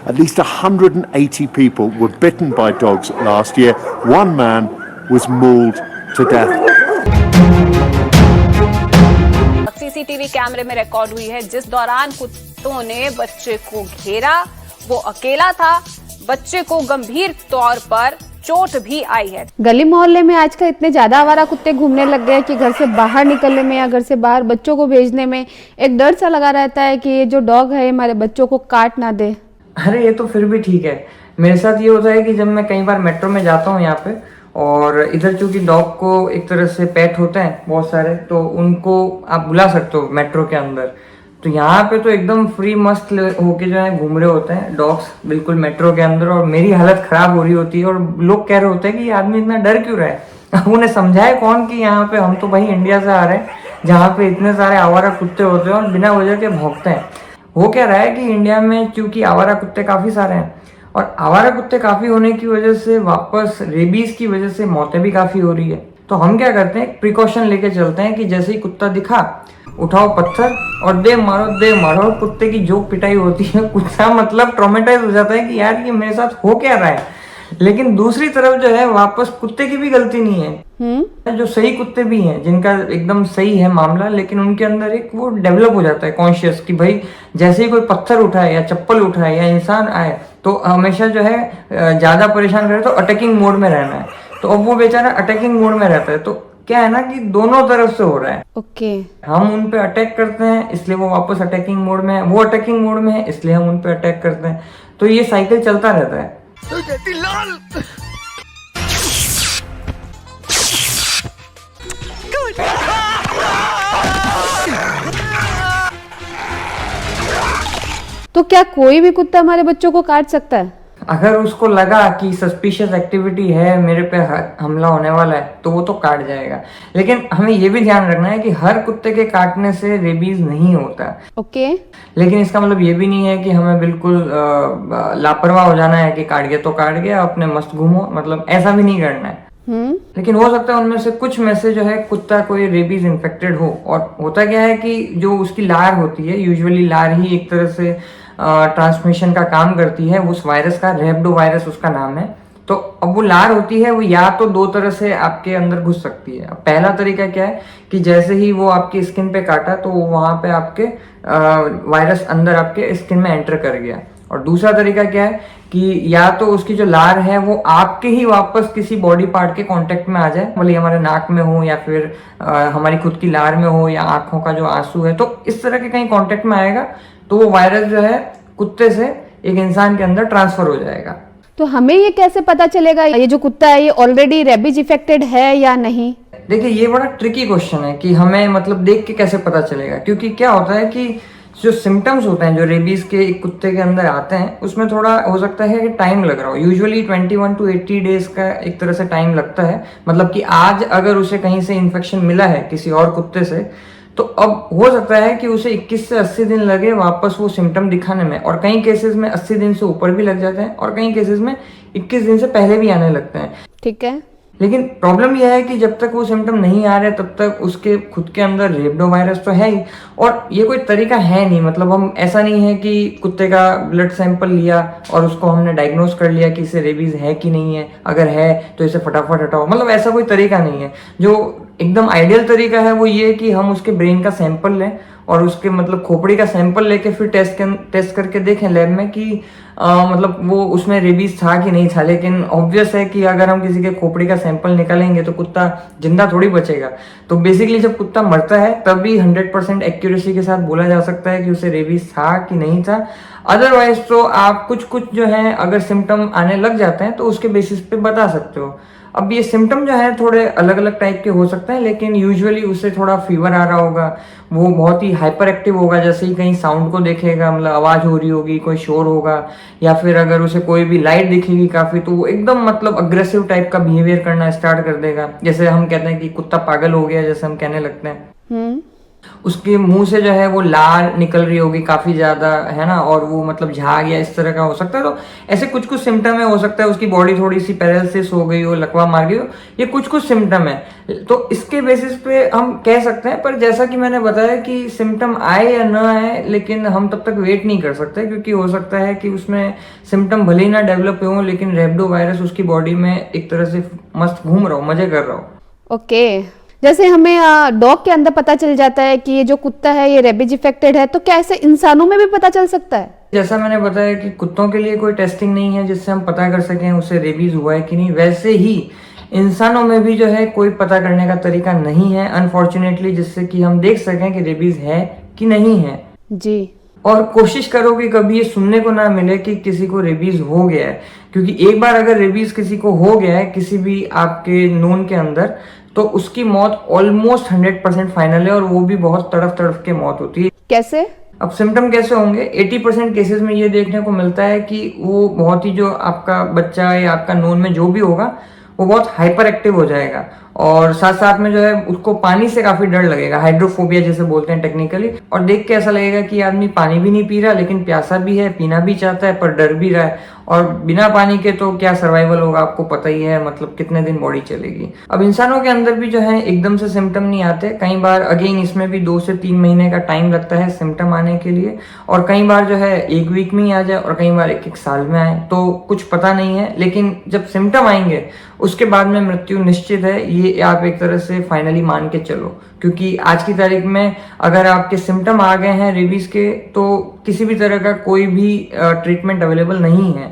At least 180 people were bitten by dogs last year. One man was mauled to death. CCTV कैमरे में record हुई है जिस दौरान कुत्तों ने बच्चे को घेरा। वो अकेला था। बच्चे को गंभीर तौर पर चोट भी आई है। गली मोहल्ले में आजकल इतने ज्यादा आवारा कुत्ते घूमने लग गए कि घर से बाहर निकलने में या घर से बाहर बच्चों को भेजने में एक डर सा लगा रहता है कि ये जो डॉग है हमारे बच्चों को काट ना दे। अरे ये तो फिर भी ठीक है। मेरे साथ ये होता है कि जब मैं कई बार मेट्रो में जाता हूँ यहाँ पे, और इधर चूंकि डॉग को एक तरह से पेट होते हैं बहुत सारे, तो उनको आप बुला सकते हो मेट्रो के अंदर। तो यहाँ पे तो एकदम फ्री मस्त होके जो है घूम रहे होते हैं डॉग्स बिल्कुल मेट्रो के अंदर, और मेरी हालत खराब हो रही होती है। और लोग कह रहे होते हैं कि ये आदमी इतना डर क्यों रहा है। अब उन्हें समझाए कौन कि यहाँ पे हम तो भाई इंडिया से आ रहे हैं जहाँ पे इतने सारे आवारा कुत्ते होते हैं और बिना वजह के भौंकते हैं। वो कह रहा है कि इंडिया में चूंकि आवारा कुत्ते काफी सारे हैं, और आवारा कुत्ते काफी होने की वजह से वापस रेबीज की वजह से मौतें भी काफी हो रही है। तो हम क्या करते हैं, प्रिकॉशन लेके चलते हैं कि जैसे ही कुत्ता दिखा उठाओ पत्थर और दे मारो। कुत्ते की जो पिटाई होती है, कुत्ता मतलब ट्रॉमेटाइज हो जाता है कि यार ये मेरे साथ हो क्या रहा है। लेकिन दूसरी तरफ जो है वापस कुत्ते की भी गलती नहीं है। जो सही कुत्ते भी हैं जिनका एकदम सही है मामला, लेकिन उनके अंदर एक वो डेवलप हो जाता है कॉन्शियस कि भाई जैसे ही कोई पत्थर उठाए या चप्पल उठाए या इंसान आए तो हमेशा जो है ज्यादा परेशान करे तो अटैकिंग मोड में रहना है। तो अब वो बेचारा अटैकिंग मोड में रहता है। तो क्या है ना कि दोनों तरफ से हो रहा है। ओके। हम उन पे अटैक करते हैं इसलिए वो वापस अटैकिंग मोड में है, वो अटैकिंग मोड में है इसलिए हम उन पे अटैक करते हैं। तो ये साइकिल चलता रहता है। तो क्या कोई भी कुत्ता हमारे बच्चों को काट सकता है? अगर उसको लगा कि सस्पिशियस एक्टिविटी है, मेरे पे हमला होने वाला है, तो वो तो काट जाएगा। लेकिन हमें ये भी ध्यान रखना है कि हर कुत्ते के काटने से रेबीज नहीं होता। ओके। लेकिन इसका मतलब ये भी नहीं है कि हमें बिल्कुल लापरवाह हो जाना है कि काट गया तो काट गया, अपने मस्त घूमो, मतलब ऐसा भी नहीं करना है। लेकिन हो सकता है उनमें से कुछ में से जो है कुत्ता कोई रेबीज इन्फेक्टेड हो। और होता क्या है कि जो उसकी लार होती है, यूजुअली लार ही एक तरह से ट्रांसमिशन का काम करती है उस वायरस का, रेब्डो वायरस उसका नाम है। तो अब वो लार होती है, वो या तो दो तरह से आपके अंदर घुस सकती है। अब पहला तरीका क्या है कि जैसे ही वो आपकी स्किन पे काटा तो वहां पे आपके वायरस अंदर आपके स्किन में एंटर कर गया। और दूसरा तरीका क्या है कि या तो उसकी जो लार है वो आपके ही वापस किसी बॉडी पार्ट के कांटेक्ट में आ जाए, भले हमारे नाक में हो या फिर हमारी खुद की लार में हो या आंखों का जो आंसू है, तो इस तरह के कहीं कांटेक्ट में आएगा तो वो वायरस जो है कुत्ते से एक इंसान के अंदर ट्रांसफर हो जाएगा। तो हमें ये कैसे पता चलेगा ये जो कुत्ता है ये ऑलरेडी रेबीज इफेक्टेड है या नहीं? देखिए ये बड़ा ट्रिकी क्वेश्चन है कि हमें मतलब देख के कैसे पता चलेगा, क्योंकि क्या होता है कि जो सिम्टम्स होते हैं जो रेबीज के एक कुत्ते के अंदर आते हैं उसमें थोड़ा हो सकता है कि टाइम लग रहा हो। यूजुअली 21 to 80 डेज का एक तरह से टाइम लगता है। मतलब कि आज अगर उसे कहीं से इन्फेक्शन मिला है किसी और कुत्ते से, तो अब हो सकता है कि उसे 21 से 80 दिन लगे वापस वो सिम्टम दिखाने में। और कई केसेस में 80 दिन से ऊपर भी लग जाते हैं और कई केसेस में 21 दिन से पहले भी आने लगते हैं। ठीक है। लेकिन प्रॉब्लम यह है कि जब तक वो सिम्टम नहीं आ रहे तब तक उसके खुद के अंदर रेब्डो वायरस तो है ही, और ये कोई तरीका है नहीं। मतलब हम ऐसा नहीं है कि कुत्ते का ब्लड सैंपल लिया और उसको हमने डायग्नोज कर लिया कि इसे रेबीज है कि नहीं है, अगर है तो इसे फटाफट हटाओ। मतलब ऐसा कोई तरीका नहीं है। जो एकदम आइडियल तरीका है वो ये कि हम उसके ब्रेन का सैंपल लें और उसके मतलब खोपड़ी का सैंपल लेके फिर टेस्ट करके देखें लैब में कि मतलब वो उसमें रेबीज था कि नहीं था। लेकिन ऑब्वियस है कि अगर हम किसी के खोपड़ी का सैंपल निकालेंगे तो कुत्ता जिंदा थोड़ी बचेगा। तो बेसिकली जब कुत्ता मरता है तभी 100% एक्यूरेसी के साथ बोला जा सकता है कि उसे रेबीज था कि नहीं था। अदरवाइज तो आप कुछ जो है अगर सिम्टम आने लग जाते हैं तो उसके बेसिस पे बता सकते हो। अब ये सिम्टम जो है थोड़े अलग अलग टाइप के हो सकते हैं, लेकिन यूजुअली उसे थोड़ा फीवर आ रहा होगा, वो बहुत ही हाइपर एक्टिव होगा, जैसे ही कहीं साउंड को देखेगा, मतलब आवाज हो रही होगी, कोई शोर होगा, या फिर अगर उसे कोई भी लाइट दिखेगी काफी तो वो एकदम मतलब अग्रेसिव टाइप का बिहेवियर करना स्टार्ट कर देगा। जैसे हम कहते हैं कि कुत्ता पागल हो गया, जैसे हम कहने लगते हैं। उसके मुंह से जो है वो लार निकल रही होगी काफी ज्यादा, है ना, और वो मतलब झाग या इस तरह का हो सकता है। तो ऐसे कुछ कुछ सिम्टम है, हो सकता है उसकी बॉडी थोड़ी सी पैरालिसिस हो गई हो, लकवा मार गई हो, ये कुछ कुछ सिम्टम है। तो इसके बेसिस पे हम कह सकते हैं, पर जैसा कि मैंने बताया कि सिम्टम आए या ना आए, लेकिन हम तब तक वेट नहीं कर सकते, क्योंकि हो सकता है कि उसमें सिम्टम भले ही ना डेवलप हो, लेकिन रेबडो वायरस उसकी बॉडी में एक तरह से मस्त घूम रहा हो, मजे कर रहा हो। ओके, जैसे हमें डॉग के अंदर पता चल जाता है कि ये जो कुत्ता है ये रेबीज इफेक्टेड है, तो क्या ऐसे इंसानों में भी पता चल सकता है? जैसा मैंने बताया कि कुत्तों के लिए कोई टेस्टिंग नहीं है जिससे हम पता कर सकें उसे रेबीज हुआ है कि नहीं, वैसे ही इंसानों में भी जो है कोई पता करने का तरीका नहीं है अनफॉर्चुनेटली, जिससे कि हम देख सकें कि रेबीज है कि नहीं है। जी। और कोशिश करो कि कभी ये सुनने को ना मिले कि किसी को रेबीज हो गया है, क्योंकि एक बार अगर रेबीज किसी को हो गया है किसी भी आपके नोन के अंदर, तो उसकी मौत ऑलमोस्ट 100% फाइनल है, और वो भी बहुत तड़फ तड़फ के मौत होती है। कैसे? अब सिम्टम कैसे होंगे? 80% केसेस में ये देखने को मिलता है कि वो बहुत ही, जो आपका बच्चा या आपका नोन में जो भी होगा वो बहुत हाइपर एक्टिव हो जाएगा, और साथ साथ में जो है उसको पानी से काफी डर लगेगा, हाइड्रोफोबिया जैसे बोलते हैं टेक्निकली, और देख के ऐसा लगेगा कि आदमी पानी भी नहीं पी रहा लेकिन प्यासा भी है, पीना भी चाहता है पर डर भी रहा है, और बिना पानी के तो क्या सर्वाइवल होगा आपको पता ही है, मतलब कितने दिन बॉडी चलेगी। अब इंसानों के अंदर भी जो है एकदम से सिम्टम नहीं आते, कई बार अगेन इसमें भी 2 से 3 महीने का टाइम लगता है सिम्टम आने के लिए, और कई बार जो है 1 वीक में ही आ जाए, और कई बार 1-1 साल में आए, तो कुछ पता नहीं है। लेकिन जब सिम्टम आएंगे उसके बाद में मृत्यु निश्चित है, ये आप एक तरह से फाइनली मान के चलो, क्योंकि आज की तारीख में अगर आपके सिम्टम आ गए हैं रेबीज के, तो किसी भी तरह का कोई भी ट्रीटमेंट अवेलेबल नहीं है।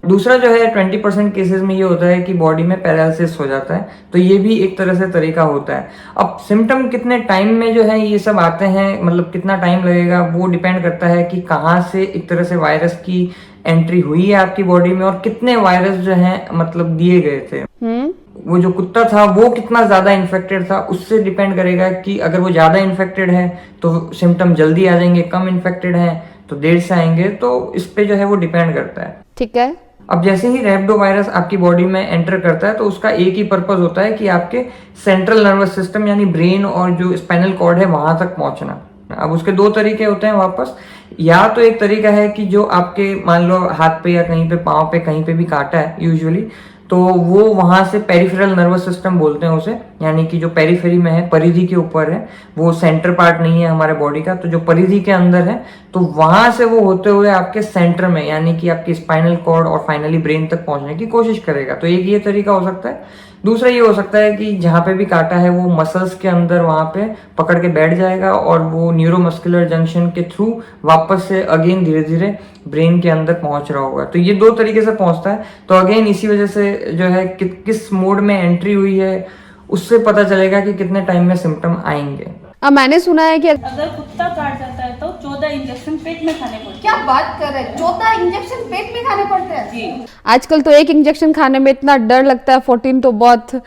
दूसरा जो है 20% केसेस में ये होता है कि बॉडी में पैरालिसिस हो जाता है, तो ये भी एक तरह से तरीका होता है। अब सिम्टम कितने टाइम में जो है ये सब आते हैं, मतलब कितना टाइम लगेगा, वो डिपेंड करता है कि कहाँ से एक तरह से वायरस की एंट्री हुई है आपकी बॉडी में, और कितने वायरस जो है मतलब दिए गए थे। वो जो कुत्ता था वो कितना ज्यादा इन्फेक्टेड था, उससे डिपेंड करेगा कि अगर वो ज्यादा इन्फेक्टेड है तो सिम्टम जल्दी आ जाएंगे, कम इन्फेक्टेड है तो देर से आएंगे, तो इस पे जो है वो डिपेंड करता है। ठीक है। अब जैसे ही रेबडो वायरस आपकी बॉडी में एंटर करता है तो उसका एक ही पर्पस होता है कि आपके सेंट्रल नर्वस सिस्टम यानी ब्रेन और जो स्पाइनल कॉर्ड है वहां तक पहुंचना। अब उसके 2 तरीके होते हैं वापस, या तो एक तरीका है कि जो आपके मान लो हाथ पे या कहीं पे पाँव पे कहीं पे भी काटा है यूजुअली, तो वो वहां से पेरिफेरल नर्वस सिस्टम बोलते हैं उसे, यानी कि जो पेरिफेरी में है, परिधि के ऊपर है, वो सेंटर पार्ट नहीं है हमारे बॉडी का, तो जो परिधि के अंदर है, तो वहां से वो होते हुए आपके सेंटर में यानी कि आपके स्पाइनल कॉर्ड और फाइनली ब्रेन तक पहुंचने की कोशिश करेगा। तो एक ये तरीका हो सकता है। दूसरा ये हो सकता है कि जहाँ पे भी काटा है वो मसल्स के अंदर वहां पे पकड़ के बैठ जाएगा, और वो न्यूरोमस्कुलर जंक्शन के थ्रू वापस से अगेन धीरे धीरे ब्रेन के अंदर पहुंच रहा होगा। तो ये 2 तरीके से पहुंचता है। तो अगेन इसी वजह से जो है किस मोड में एंट्री हुई है उससे पता चलेगा कि कितने टाइम में सिम्टम आएंगे। अब मैंने सुना है कि अगर कुत्ता काट जाता है तो 14 इंजेक्शन पेट में खाने पड़ते हैं। क्या बात कर रहे हैं, 14 इंजेक्शन पेट में खाने पड़ते हैं? जी। आजकल तो एक इंजेक्शन खाने में इतना डर लगता है, 14 तो बहुत,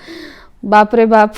बाप रे बाप।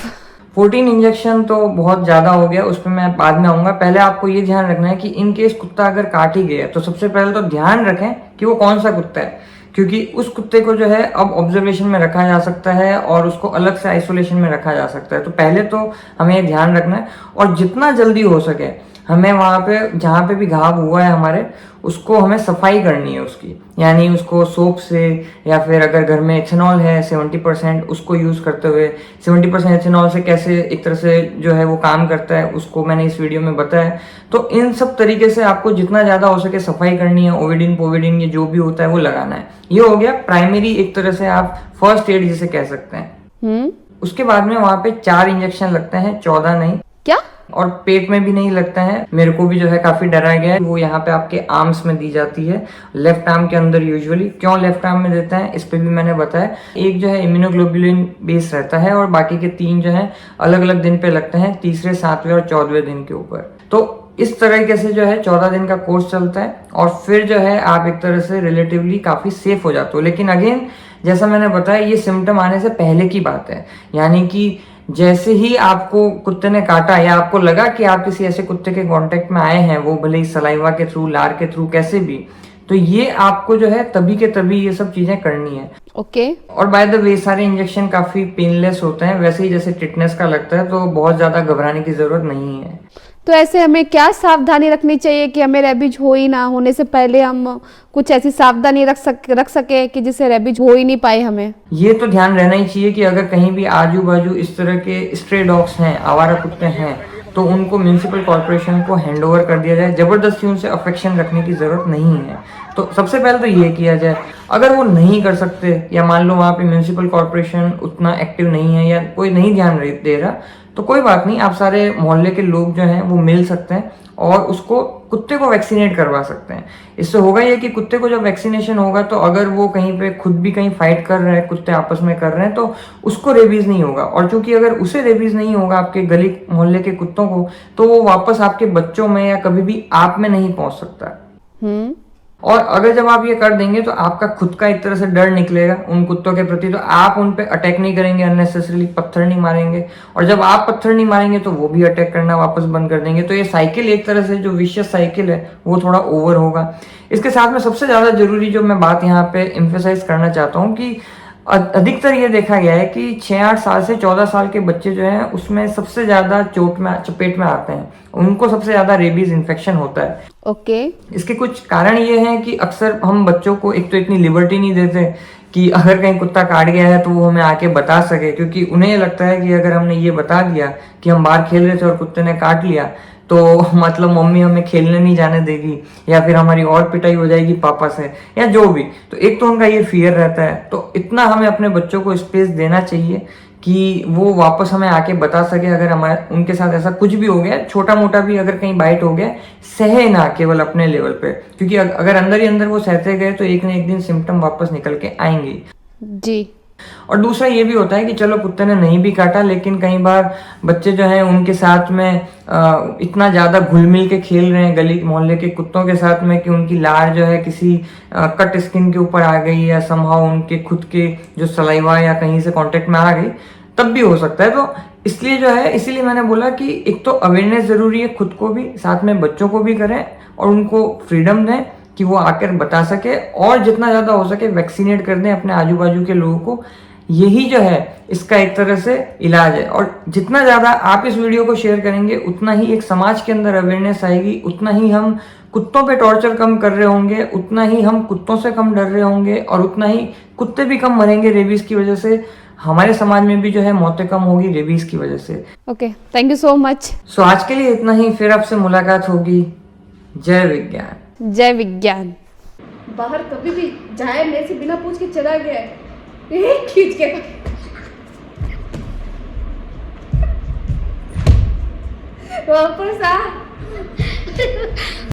14 इंजेक्शन तो बहुत ज्यादा हो गया, उस पर मैं बाद में आऊंगा। पहले आपको ये ध्यान रखना है कि इन केस कुत्ता अगर काट ही गया तो सबसे पहले तो ध्यान रखें कि वो कौन सा कुत्ता है, क्योंकि उस कुत्ते को जो है अब ऑब्जर्वेशन में रखा जा सकता है और उसको अलग से आइसोलेशन में रखा जा सकता है। तो पहले तो हमें ध्यान रखना है, और जितना जल्दी हो सके हमें वहाँ पे जहाँ पे भी घाव हुआ है हमारे, उसको हमें सफाई करनी है उसकी, यानी उसको सोप से, या फिर अगर घर में एथेनॉल है 70% उसको यूज़ करते हुए, 70% एथेनॉल से कैसे एक तरह से जो है वो काम करता है उसको मैंने इस वीडियो में बताया। तो इन सब तरीके से आपको जितना ज़्यादा हो सके सफाई करनी है, ओविडिन पोविडिन ये जो भी होता है वो लगाना है। ये हो गया प्राइमरी, एक तरह से आप फर्स्ट एड जिसे कह सकते हैं। उसके बाद में वहाँ पे 4 इंजेक्शन लगते हैं, 14 नहीं। क्या? और पेट में भी नहीं लगता है, मेरे को भी जो है काफी डराया गया है। वो यहाँ पे आपके आर्म्स में दी जाती है, लेफ्ट आर्म के अंदर यूजुअली। क्यों लेफ्ट आर्म में देते हैं इस पे भी मैंने बताया। एक जो है इम्यूनोग्लोबुलिन बेस रहता है, और बाकी के 3 जो है अलग अलग दिन पे लगते हैं, 3रे, 7वें और 14वें दिन के ऊपर। तो इस तरीके से जो है 14 दिन का कोर्स चलता है, और फिर जो है आप एक तरह से रिलेटिवली काफी सेफ हो जाते हो। लेकिन अगेन जैसा मैंने बताया ये सिम्टम आने से पहले की बात है, यानी कि जैसे ही आपको कुत्ते ने काटा या आपको लगा कि आप किसी ऐसे कुत्ते के कांटेक्ट में आए हैं, वो भले ही सलाइवा के थ्रू, लार के थ्रू, कैसे भी, तो ये आपको जो है तभी के तभी ये सब चीजें करनी है। ओके। और बाय द वे सारे इंजेक्शन काफी पेनलेस होते हैं, वैसे ही जैसे टिटनेस का लगता है, तो बहुत ज्यादा घबराने की जरूरत नहीं है। तो ऐसे हमें क्या सावधानी रखनी चाहिए कि हमें रेबीज हो ही ना, होने से पहले हम कुछ ऐसी सावधानी रख सके कि जिससे रेबीज हो ही नहीं पाए हमें? ये तो ध्यान रहना ही चाहिए कि अगर कहीं भी आजू बाजू इस तरह के स्ट्रे डॉग्स हैं, आवारा कुत्ते हैं, तो उनको म्यूनिसिपल कॉर्पोरेशन को हैंडओवर कर दिया जाए। ज़बरदस्ती उनसे अफेक्शन रखने की ज़रूरत नहीं है। तो सबसे पहले तो ये किया जाए। अगर वो नहीं कर सकते या मान लो वहाँ पे म्यूनिसिपल कॉर्पोरेशन उतना एक्टिव नहीं है या कोई नहीं ध्यान दे रहा, तो कोई बात नहीं, आप सारे मोहल्ले के लोग जो हैं वो मिल सकते हैं और उसको कुत्ते को वैक्सीनेट करवा सकते हैं। इससे होगा ये कि कुत्ते को जब वैक्सीनेशन होगा तो अगर वो कहीं पे खुद भी कहीं फाइट कर रहे हैं, कुत्ते आपस में कर रहे हैं, तो उसको रेबीज नहीं होगा। और चूंकि अगर उसे रेबीज नहीं होगा आपके गली मोहल्ले के कुत्तों को, तो वो वापस आपके बच्चों में या कभी भी आप में नहीं पहुंच सकता। और अगर जब आप ये कर देंगे तो आपका खुद का एक तरह से डर निकलेगा उन कुत्तों के प्रति, तो आप उन पे अटैक नहीं करेंगे, अननेसेसरीली पत्थर नहीं मारेंगे। और जब आप पत्थर नहीं मारेंगे तो वो भी अटैक करना वापस बंद कर देंगे। तो ये साइकिल एक तरह से जो विशियस साइकिल है वो थोड़ा ओवर होगा। इसके साथ में सबसे ज्यादा जरूरी जो मैं बात यहाँ पे एम्फेसाइज करना चाहता हूँ कि अधिकतर ये देखा गया है कि 6-8 साल से 14 साल के बच्चे जो हैं उसमें सबसे ज्यादा चपेट में आते हैं, उनको सबसे ज्यादा रेबीज इन्फेक्शन होता है। ओके। इसके कुछ कारण ये हैं कि अक्सर हम बच्चों को एक तो इतनी लिबर्टी नहीं देते कि अगर कहीं कुत्ता काट गया है तो वो हमें आके बता सके, क्योंकि उन्हें ये लगता है कि अगर हमने ये बता दिया कि हम बाहर खेल रहे थे और कुत्ते ने काट लिया तो मतलब मम्मी हमें खेलने नहीं जाने देगी या फिर हमारी और पिटाई हो जाएगी पापा से या जो भी। तो एक तो उनका ये फियर रहता है। तो इतना हमें अपने बच्चों को स्पेस देना चाहिए कि वो वापस हमें आके बता सके अगर हमारे उनके साथ ऐसा कुछ भी हो गया, छोटा मोटा भी अगर कहीं बाइट हो गया, सहे ना केवल अपने लेवल पे, क्योंकि अगर अंदर ही अंदर वो सहते गए तो एक न एक दिन सिम्टम वापस निकल के आएंगे। जी। और दूसरा ये भी होता है कि चलो कुत्ते ने नहीं भी काटा, लेकिन कई बार बच्चे जो हैं उनके साथ में इतना ज्यादा घुल मिल के खेल रहे हैं गली मोहल्ले के कुत्तों के साथ में कि उनकी लार जो है किसी कट स्किन के ऊपर आ गई या समहाउ उनके खुद के जो सलाइवा या कहीं से कांटेक्ट में आ गई, तब भी हो सकता है। तो इसलिए जो है, इसीलिए मैंने बोला कि एक तो अवेयरनेस जरूरी है, खुद को भी साथ में बच्चों को भी करें और उनको फ्रीडम दें कि वो आकर बता सके, और जितना ज्यादा हो सके वैक्सीनेट कर दें अपने आजू बाजू के लोगों को। यही जो है इसका एक तरह से इलाज है। और जितना ज्यादा आप इस वीडियो को शेयर करेंगे उतना ही एक समाज के अंदर अवेयरनेस आएगी, उतना ही हम कुत्तों पे टॉर्चर कम कर रहे होंगे, उतना ही हम कुत्तों से कम डर रहे होंगे और उतना ही कुत्ते भी कम मरेंगे रेबीज की वजह से। हमारे समाज में भी जो है मौतें कम होगी रेबीज की वजह से। Okay, thank you so much. So आज के लिए इतना ही, फिर आपसे मुलाकात होगी। जय विज्ञान। जय विज्ञान। बाहर कभी भी जाए मेरे से बिना पूछ के चला गया है, खींच के वापस आ।